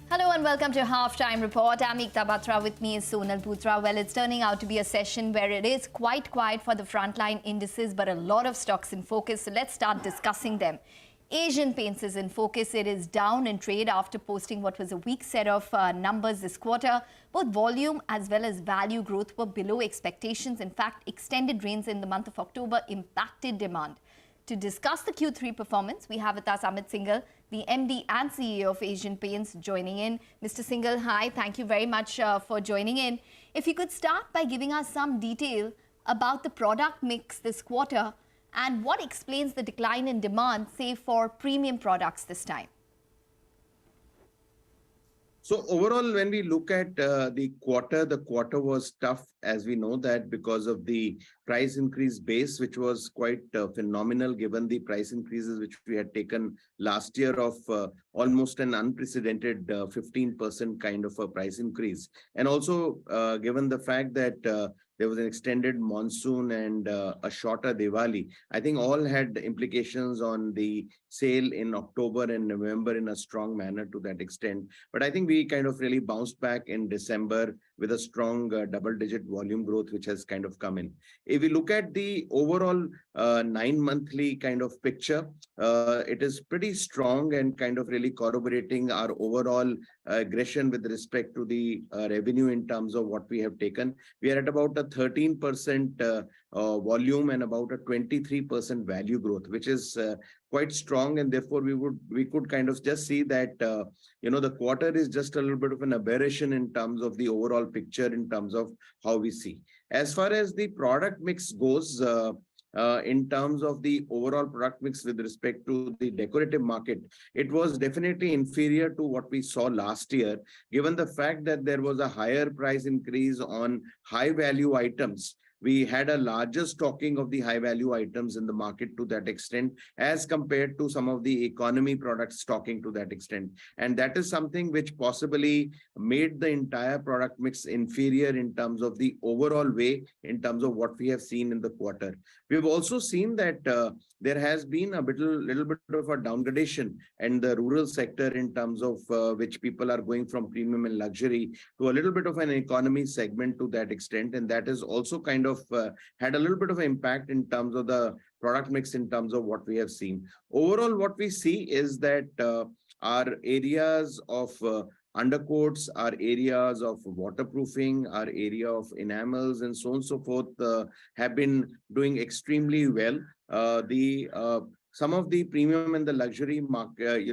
Hello and welcome to Halftime Report. I'm Ekta Batra. With me is Sonal Putra. Well, it's turning out to be a session where it is quite quiet for the frontline indices, but a lot of stocks in focus. So let's start discussing them. Asian Paints is in focus. It is down in trade after posting what was a weak set of numbers this quarter. Both volume as well as value growth were below expectations. In fact, extended rains in the month of October impacted demand. To discuss the Q3 performance, we have with us Amit Syngle, the MD and CEO of Asian Paints, joining in. Mr. Syngle, hi. Thank you very much for joining in. If you could start by giving us some detail about the product mix this quarter and what explains the decline in demand, say, for premium products this time. So overall, when we look at the quarter was tough, as we know that because of the price increase base, which was quite phenomenal given the price increases which we had taken last year of almost an unprecedented 15% kind of a price increase. And also given the fact that there was an extended monsoon and a shorter Diwali. I think all had implications on the sale in October and November in a strong manner to that extent. But I think we kind of really bounced back in December with a strong double-digit volume growth, which has kind of come in. If we look at the overall 9-monthly kind of picture, it is pretty strong and kind of really corroborating our overall aggression with respect to the revenue in terms of what we have taken. We are at about a 13% volume and about a 23% value growth, which is quite strong, and therefore we could kind of just see that the quarter is just a little bit of an aberration in terms of the overall picture in terms of how we see. As far as the product mix goes, in terms of the overall product mix with respect to the decorative market, it was definitely inferior to what we saw last year, given the fact that there was a higher price increase on high value items. We had a larger stocking of the high value items in the market to that extent as compared to some of the economy products stocking to that extent. And that is something which possibly made the entire product mix inferior in terms of the overall way, in terms of what we have seen in the quarter. We've also seen that there has been a little bit of a downgradation in the rural sector in terms of which people are going from premium and luxury to a little bit of an economy segment to that extent. And that is also kind of had a little bit of an impact in terms of the product mix in terms of what we have seen. Overall, what we see is that our areas of undercoats, our areas of waterproofing, our area of enamels and so on and so forth have been doing extremely well. Some of the premium and the luxury market,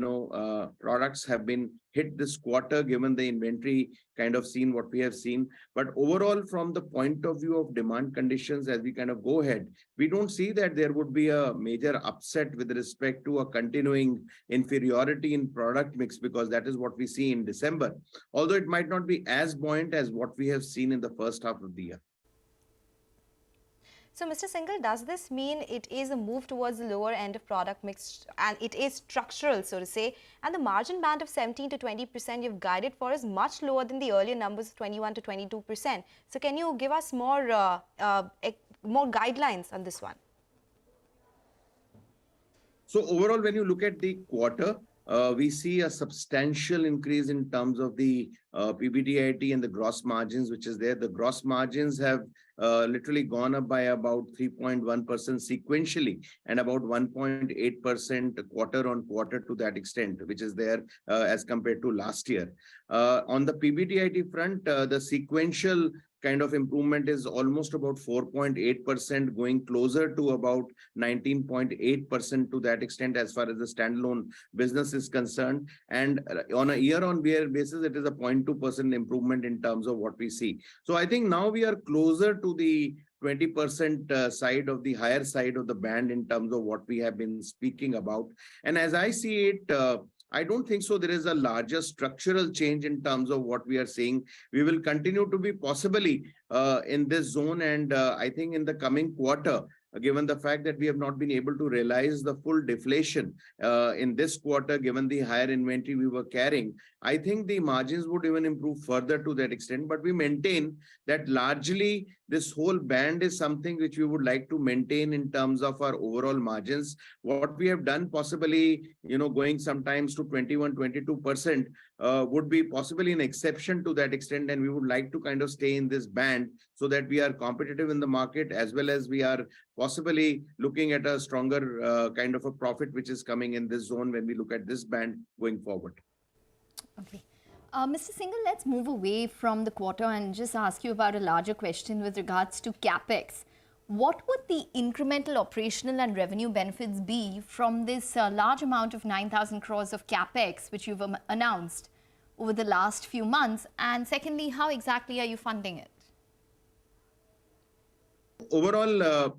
products have been hit this quarter, given the inventory kind of seen what we have seen. But overall, from the point of view of demand conditions, as we kind of go ahead, we don't see that there would be a major upset with respect to a continuing inferiority in product mix, because that is what we see in December. Although it might not be as buoyant as what we have seen in the first half of the year. So, Mr. Syngle, does this mean it is a move towards the lower end of product mix and it is structural, so to say, and the margin band of 17 to 20% you've guided for is much lower than the earlier numbers of 21 to 22%. So, can you give us more guidelines on this one? So, overall, when you look at the quarter, we see a substantial increase in terms of the PBDIT and the gross margins, which is there. The gross margins have literally gone up by about 3.1% sequentially and about 1.8% quarter on quarter to that extent, which is there as compared to last year. On the PBDIT front, the sequential kind of improvement is almost about 4.8%, going closer to about 19.8% to that extent as far as the standalone business is concerned. And on a year-on-year basis, it is a 0.2% improvement in terms of what we see. So I think now we are closer to the 20% side of the higher side of the band in terms of what we have been speaking about. And as I see it, I don't think so there is a larger structural change in terms of what we are seeing. We will continue to be possibly in this zone, and I think in the coming quarter, given the fact that we have not been able to realize the full deflation in this quarter, given the higher inventory we were carrying, I think the margins would even improve further to that extent. But we maintain that largely this whole band is something which we would like to maintain in terms of our overall margins. What we have done possibly, going sometimes to 21, 22% would be possibly an exception to that extent. And we would like to kind of stay in this band so that we are competitive in the market, as well as we are possibly looking at a stronger kind of a profit which is coming in this zone when we look at this band going forward. Okay. Mr. Syngle, let's move away from the quarter and just ask you about a larger question with regards to capex. What would the incremental operational and revenue benefits be from this large amount of 9,000 crores of capex which you've announced over the last few months? And secondly, how exactly are you funding it? Overall,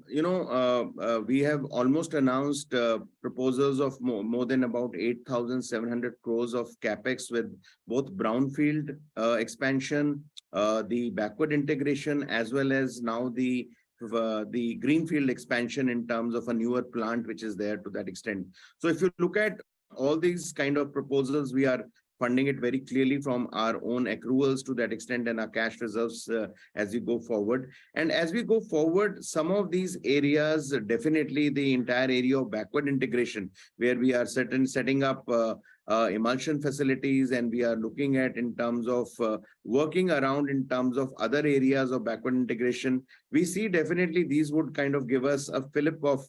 we have almost announced proposals of more than about 8,700 crores of capex, with both brownfield expansion, the backward integration, as well as now the greenfield expansion in terms of a newer plant which is there to that extent. So if you look at all these kind of proposals, we are funding it very clearly from our own accruals to that extent, and our cash reserves as we go forward. And as we go forward, some of these areas, definitely the entire area of backward integration, where we are setting up emulsion facilities, and we are looking at in terms of working around in terms of other areas of backward integration. We see definitely these would kind of give us a fillip of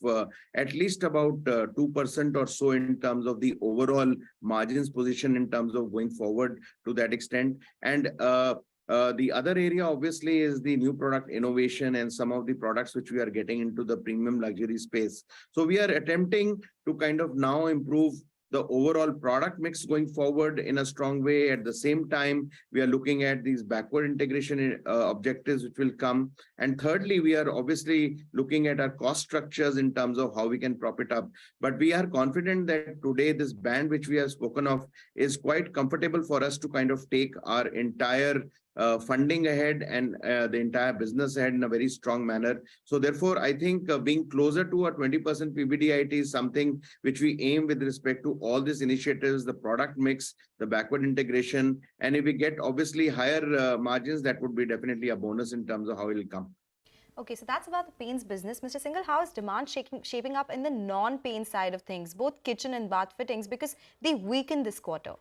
at least about 2% or so in terms of the overall margins position in terms of going forward to that extent. And the other area obviously is the new product innovation and some of the products which we are getting into the premium luxury space. So we are attempting to kind of now improve the overall product mix going forward in a strong way. At the same time, we are looking at these backward integration objectives which will come. And thirdly, we are obviously looking at our cost structures in terms of how we can prop it up. But we are confident that today this band which we have spoken of is quite comfortable for us to kind of take our entire funding ahead and the entire business ahead in a very strong manner. So therefore, I think being closer to a 20% PBDIT is something which we aim with respect to all these initiatives, the product mix, the backward integration. And if we get obviously higher margins, that would be definitely a bonus in terms of how it will come. Okay, so that's about the paints business. Mr. Syngle, how is demand shaping up in the non-paint side of things, both kitchen and bath fittings, because they weakened this quarter?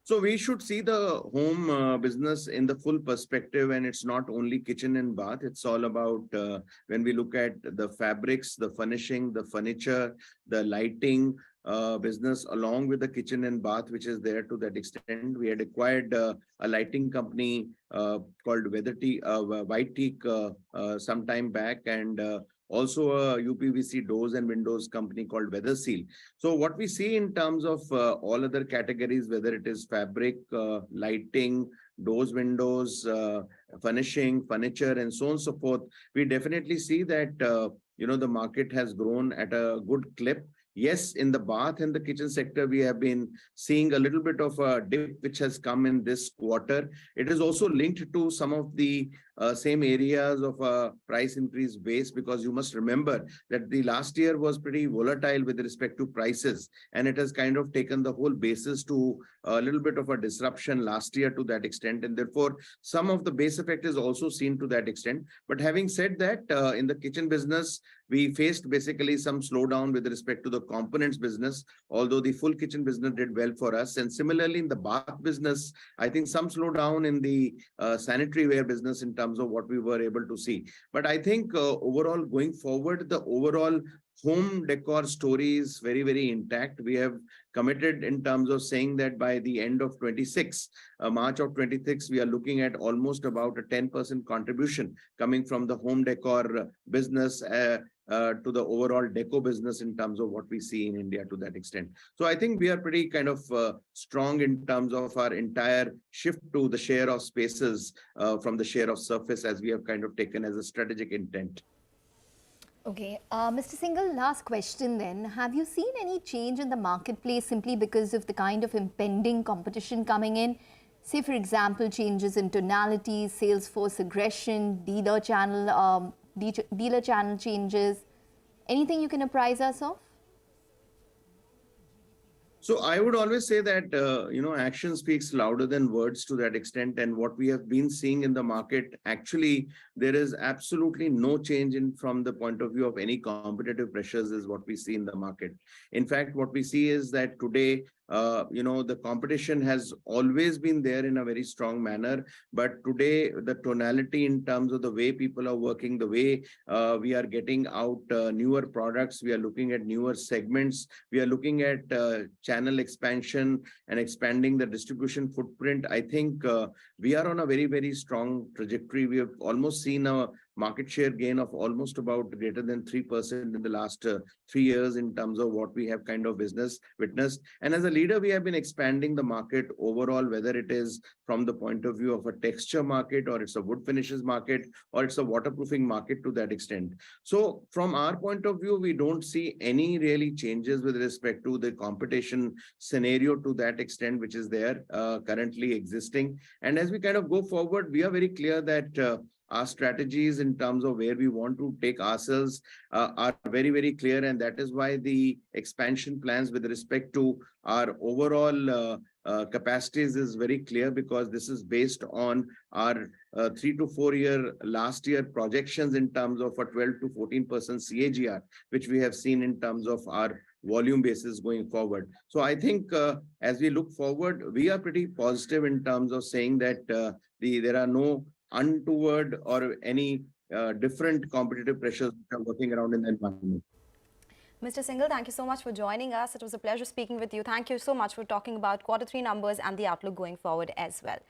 So we should see the home business in the full perspective, and it's not only kitchen and bath. It's all about when we look at the fabrics, the furnishing, the furniture, the lighting business, along with the kitchen and bath, which is there to that extent. We had acquired a lighting company called White Teak some time back, and also a UPVC doors and windows company called Weather Seal. So what we see in terms of all other categories, whether it is fabric, lighting, doors, windows, furnishing, furniture, and so on and so forth, we definitely see that, the market has grown at a good clip. Yes, in the bath and the kitchen sector, we have been seeing a little bit of a dip which has come in this quarter. It is also linked to some of the same areas of a price increase base, because you must remember that the last year was pretty volatile with respect to prices, and it has kind of taken the whole basis to a little bit of a disruption last year to that extent, and therefore some of the base effect is also seen to that extent. But having said that, in the kitchen business, we faced basically some slowdown with respect to the components business, although the full kitchen business did well for us. And similarly, in the bath business, I think some slowdown in the sanitary ware business in terms of what we were able to see. But I think overall going forward, the overall home decor story is very, very intact. We have committed in terms of saying that by the end of 26, March of 26, we are looking at almost about a 10% contribution coming from the home decor business to the overall deco business in terms of what we see in India to that extent. So I think we are pretty kind of strong in terms of our entire shift to the share of spaces from the share of surface, as we have kind of taken as a strategic intent. Okay, Mr. Syngle, last question then. Have you seen any change in the marketplace simply because of the kind of impending competition coming in? Say, for example, changes in tonality, sales force aggression, dealer channel changes. Anything you can apprise us of? So I would always say that, action speaks louder than words to that extent. And what we have been seeing in the market, actually, there is absolutely no change from the point of view of any competitive pressures is what we see in the market. In fact, what we see is that today, the competition has always been there in a very strong manner. But today, the tonality in terms of the way people are working, the way we are getting out newer products, we are looking at newer segments, we are looking at channel expansion and expanding the distribution footprint. I think we are on a very, very strong trajectory. We have almost seen a market share gain of almost about greater than 3% in the last 3 years in terms of what we have kind of witnessed. And as a leader, we have been expanding the market overall, whether it is from the point of view of a texture market, or it's a wood finishes market, or it's a waterproofing market to that extent. So from our point of view, we don't see any really changes with respect to the competition scenario to that extent, which is there currently existing. And as we kind of go forward, we are very clear that our strategies in terms of where we want to take ourselves are very, very clear. And that is why the expansion plans with respect to our overall capacities is very clear, because this is based on our 3 to 4 year last year projections in terms of a 12 to 14% CAGR, which we have seen in terms of our volume basis going forward. So I think as we look forward, we are pretty positive in terms of saying that there are no untoward or any different competitive pressures which are working around in the environment. Mr. Syngle, thank you so much for joining us. It was a pleasure speaking with you. Thank you so much for talking about Q3 numbers and the outlook going forward as well.